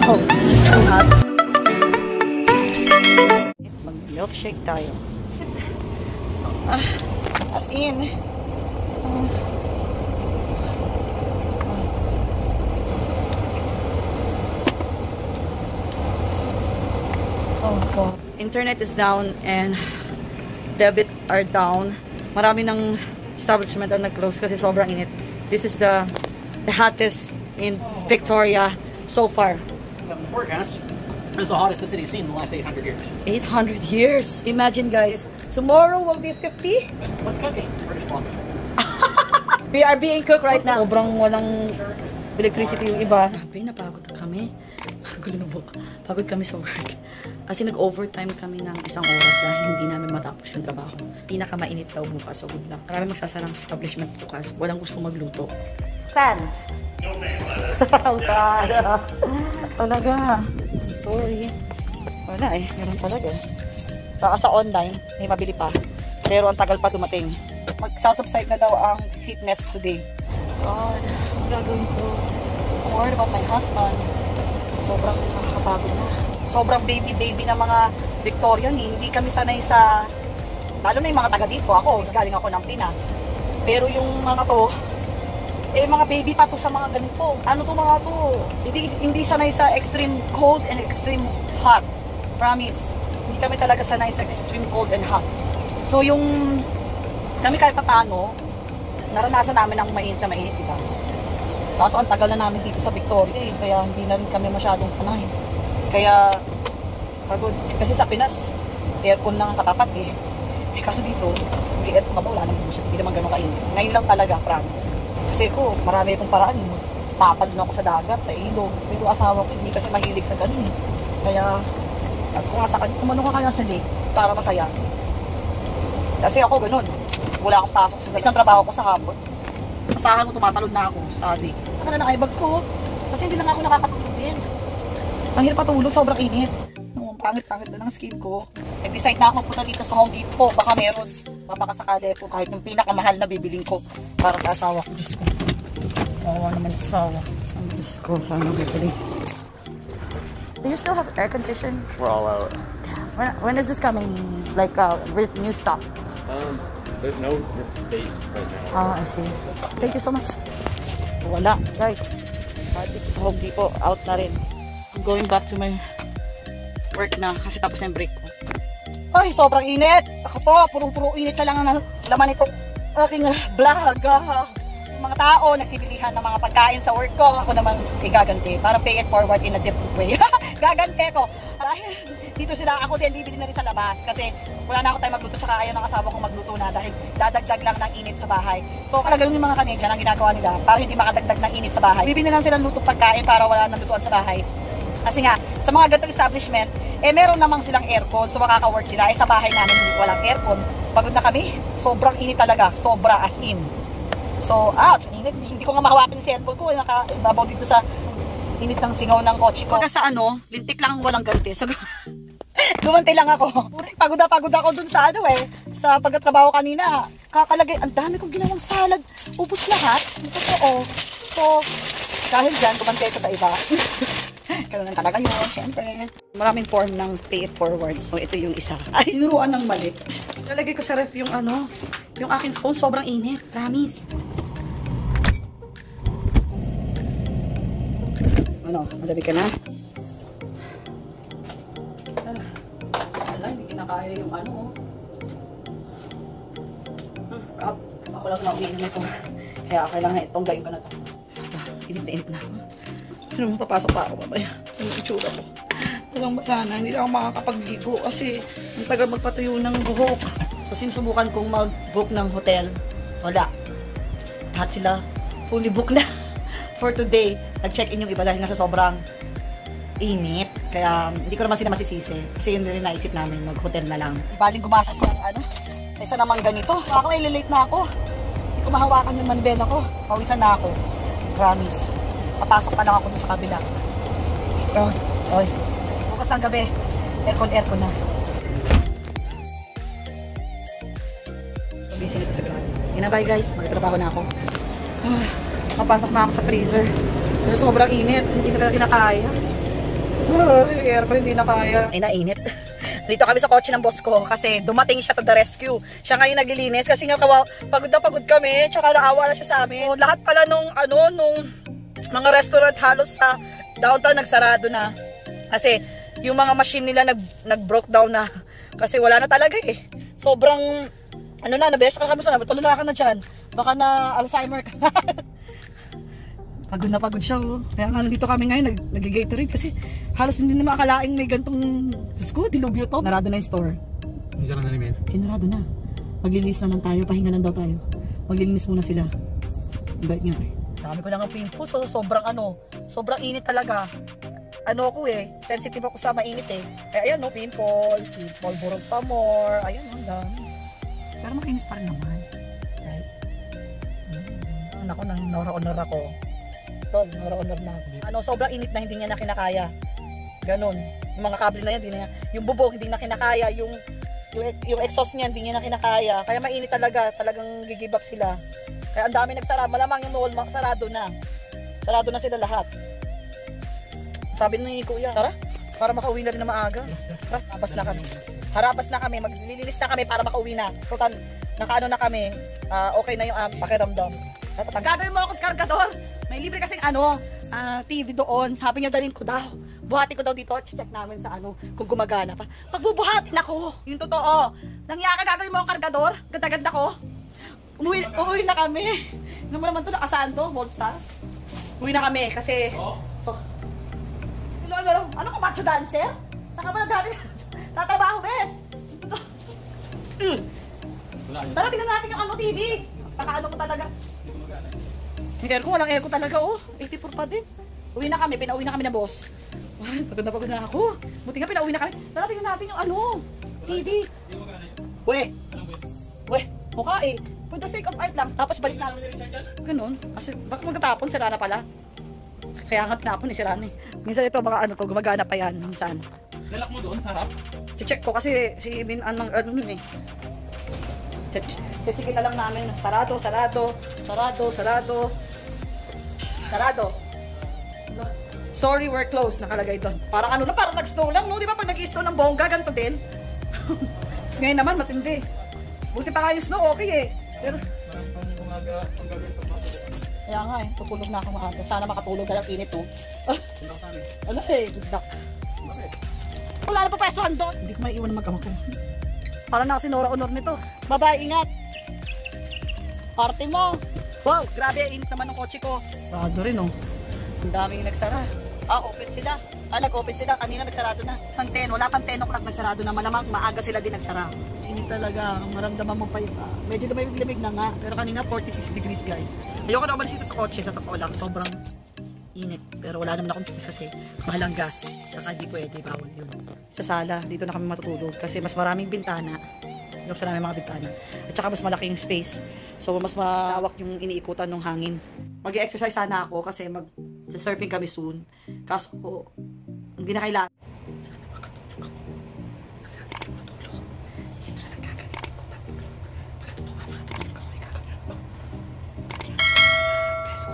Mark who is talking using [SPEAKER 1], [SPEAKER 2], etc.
[SPEAKER 1] Oh, so hot. Mag-milkshake tayo. So, as in, oh God. Internet is down and debit are down. Marami ng establishment ang nag-close kasi sobrang init. This is the hottest in Victoria so far.
[SPEAKER 2] The forecast is the hottest the city has seen in the last 800 years.
[SPEAKER 1] 800 years. Imagine guys, tomorrow will be 50.
[SPEAKER 2] What's cooking? We're just walking.
[SPEAKER 1] We are being cooked right now. Sobrang walang electricity yung iba. Napagod kami. Pagod kami sa work. Kasi nag-overtime kami ng 1 oras dahil hindi namin matapos yung trabaho. Pinakamainit daw bukas, so good luck. Marami magsasarang establishment bukas. Walang gusto magluto. San? Talaga. Sorry. Wala eh. Meron talaga. Baka sa online, may mabili pa. Pero ang tagal pa dumating. Magsasubside na daw ang fitness today. God, ang gagawin ko. I'm worried about my husband. Sobrang nakakapagod na. Sobrang baby na mga Victorian eh. Hindi kami sanay sa, lalo na yung mga taga dito. Ako, galing ako ng Pinas. Pero yung mga to, eh mga baby pa to sa mga ganito. Ano to mga to? Hindi sanay sa extreme cold and extreme hot. Promise. Hindi kami talaga sanay sa extreme cold and hot. So yung, kami kahit paano, naranasan namin ang mainit na mainit, diba? Kaso ang tagal na namin dito sa Victoria eh, kaya hindi na rin kami masyadong sanay. Kaya, pagod. Kasi sa Pinas, aircon lang ang katapat eh. Eh kaso dito, hindi aircon ka ba? Wala nang buset. Hindi naman ganun kainit. Ngayon lang talaga, promise. Kasi ko, marami akong paraan. Tatalon ako sa dagat, sa ilog. Pero asawa ko, hindi kasi mahilig sa ganun eh. Kaya, kung nga sa kanya, kumano ka kaya sa lake para masaya. Kasi ako ganun. Wala akong pasok sa isang trabaho ko sa hapon. Asahan mo, tumatalon na ako sa lake. Ako na naka-eyebags ko. Kasi hindi na ako nakakatulog din. Ang hirap patulog, sobrang init. Pangit-pangit na ng skin ko. Nag-decide na ako magpunta dito sa Home Depot. Baka meron. Mapakasakali po kahit yung pinakamahal na bibiling ko para sa asawa ko. Diyos ko. Kawawa naman yung asawa. Ang Diyos ko. Sana bibili. Do you still have air condition?
[SPEAKER 3] We're all out.
[SPEAKER 1] When is this coming? Like with new stock?
[SPEAKER 3] There's no date right now.
[SPEAKER 1] I see. Thank you so much. Wala. Guys. Dito sa Home Depot. Out na rin. I'm going back to my work na kasi tapos na yung break ko. Ay, sobrang init. Ako po, puro-puro init na lang ang laman ito. Aking vlog. Yung mga tao, nagsibilihan ng mga pagkain sa work ko. Ako naman, gaganti. Para pay it forward in a different way. Gaganti ko. Dahil dito sila, ako din, bibili na rin sa labas. Kasi wala na ako tayo magluto. Tsaka ayaw ng asawa kong magluto na dahil dadagdag lang ng init sa bahay. So, talagang yung mga Canadian ang ginagawa nila para hindi makadagdag ng init sa bahay. Bibili lang silang lutong pagkain para wala nang lutuan sa bahay. Kasi nga, sa mga ganitong establishment, eh meron namang silang aircon, so makaka-work sila. Eh sa bahay namin, walang aircon. Pagod na kami, sobrang init talaga. Sobra as in. So, init. Hindi ko nga mahawakin yung cellphone ko. Nakababaw dito sa init ng singaw ng kotse ko. Pagka sa lintik lang walang ganti. So, gumanti lang ako. Pagod ako dun sa sa pagtatrabaho kanina. Kakalagay, ang dami kong ginawang salad. Ubus lahat. Totoo. So, dahil dyan, gumanti ko sa iba. Kailangan talaga yun, syempre. Maraming form ng pay it forward. So, ito yung isa. Ay, ninuruan ng mali. Lalagay ko sa ref yung yung aking phone. Sobrang init. Promise. Malabi ka na? Wala, hindi kinakaya yung Ako lang nauwinan ito. Kaya kailangan itong gayin ko na ito. Init na ako. Ano mo, papasok pa ako mamaya. Yung itsura ko. Sana, hindi lang ako makakapag-ligo kasi ang tagal magpatuyo ng buhok. So, sinusubukan kong mag-book ng hotel. Wala. Lahat sila fully book na for today. Nag-check-in yung iba dahil nga sa sobrang init. Kaya, hindi ko naman sila masisisi. Kasi yun rin naisip namin, mag-hotel na lang. Baling gumastos ng isa naman ganito. So, ako, ililate na ako. Hindi ko mahawakan yung manibela ko. Pawisan na ako. Promise. Papasok pa lang ako dun sa kabila. Oy. Bukas ng gabi. Aircon na. So, busy nito sa ground. Sige na, bye guys. Magtrabaho na ako. Papasok na ako sa freezer. Sobrang init. Hindi na kinakaya. Ay, aircon hindi na kaya. Ay, nainit. Dito kami sa kotse ng boss ko kasi dumating siya to the rescue. Siya ngayon naglilinis kasi nga pagod na pagod kami. Tsaka naawa na siya sa amin. So, lahat pala nung mga restaurant halos sa downtown nagsarado na. Kasi yung mga machine nila nag-broke down na. Kasi wala na talaga eh. Sobrang, nabesa ka kami sa tulala ka na dyan. Baka na Alzheimer ka. Pagod na pagod siya, oh. Kaya nga nandito kami ngayon, nag-Gatorade kasi halos hindi na makakalaing may gantong, Diyos ko, dilubyo to. Narado na yung store.
[SPEAKER 2] Sinarado na namin.
[SPEAKER 1] Sinarado na. Maglilinis naman tayo, pahinga lang daw tayo. Maglilinis muna sila. Bait nga eh. Dami ko lang ang pimples, so sobrang init talaga. Sensitive ako sa mainit eh. Kaya ayan, pimple, burog pa more. Ayan, ang dami. Pero makinis pa rin naman. Right? Ako, nora-honor ako. Nora-honor na ako. Sobrang init na hindi niya na kinakaya. Ganon. Yung mga kable na yan, hindi na, yung bubog hindi na kinakaya, yung exhaust niya hindi niya na kinakaya. Kaya mainit talaga, talagang gigive up sila. Kaya ang dami nagsara, malamang yung wall sarado na. Sarado na sila lahat. Sabi ni Kuya, tara, para makauwi na rin na maaga. Harabas na kami. Harabas na kami, maglilinis na kami para makauwi na. Total, nakaano na kami, okay na yung pakiramdam. Gagawin mo ako kargador. May libre kasing TV doon. Sabi niya dalhin ko daw. Buhati ko daw dito. Check namin sa kung gumagana pa. Pagbubuhatin ako. Yung totoo. Nangyaka gagawin mo ako kargador. Ganda-ganda ko. Umuwi na kami. Naman to nakasaan to, Moldstar. Umuwi na kami kasi ano ka, macho dancer? Saan ka ba na dati tatrabaho, bes? Tara, tingnan natin yung TV. Pakaano ko talaga. Yung aircon, walang aircon talaga, 84 pa din. Pinauwi na kami na boss. Ay, pagod na ako. Buti nga, pinauwi na kami. Tara, tingnan natin yung TV. Mukha eh. For the sake of art lang, tapos balik na. Ganun. Kasi baka magtatapon, sira na pala. Kaya nga tinapon, sira na eh. Minsan ito, mga gumagana pa yan. Minsan.
[SPEAKER 2] Lalak mo doon, sarap?
[SPEAKER 1] Check ko kasi si Bin nun eh. Checkin na lang namin. Sarado. Sorry, we're closed. Nakalagay doon. Parang parang nag-snow lang, no? Di ba pag nag-snow ng bongga, ganito din? Tapos ngayon naman, matindi. Buti pa nga yung snow, okay eh. Pero, kaya nga eh, tutulog na ako maaga. Sana makatulog na lang init, no? Good luck. Wala na pa pesohan doon. Hindi ko maiiwan na mag-ama ko. Para na kasi nora-honor nito. Babae, ingat. Parte mo. Wow, grabe, init naman ng kotse ko. Sarado rin, oh. Ang daming nagsara. Open sila. Nag-open sila. Kanina nagsarado na. Pang 10, wala pang 10 o'clock nagsarado na. Malamang maaga sila din nagsara. Init talaga. Maramdaman mo pa yun. Medyo lamig na nga. Pero kanina 46 degrees, guys. Ayoko na umalis dito sa kotse. Sa totoo lang. Sobrang init. Pero wala naman akong choice kasi mahal ang gas. Saka hindi pwede. Bawal yun. Sa sala, dito na kami matutulog. Kasi mas maraming bintana. Yung sa namin mga bintana. At saka mas malaki yung space. So, mas malawak yung iniikutan ng hangin. Mag-i-exercise sana ako kasi mag-surfing kami soon. Kaso, hindi na kailangan. Sana makatulog ako. Kasi natin matulog. Hindi na nagkagaling ko matulog. Makatulog ako, ikakagaling ko. Press ko,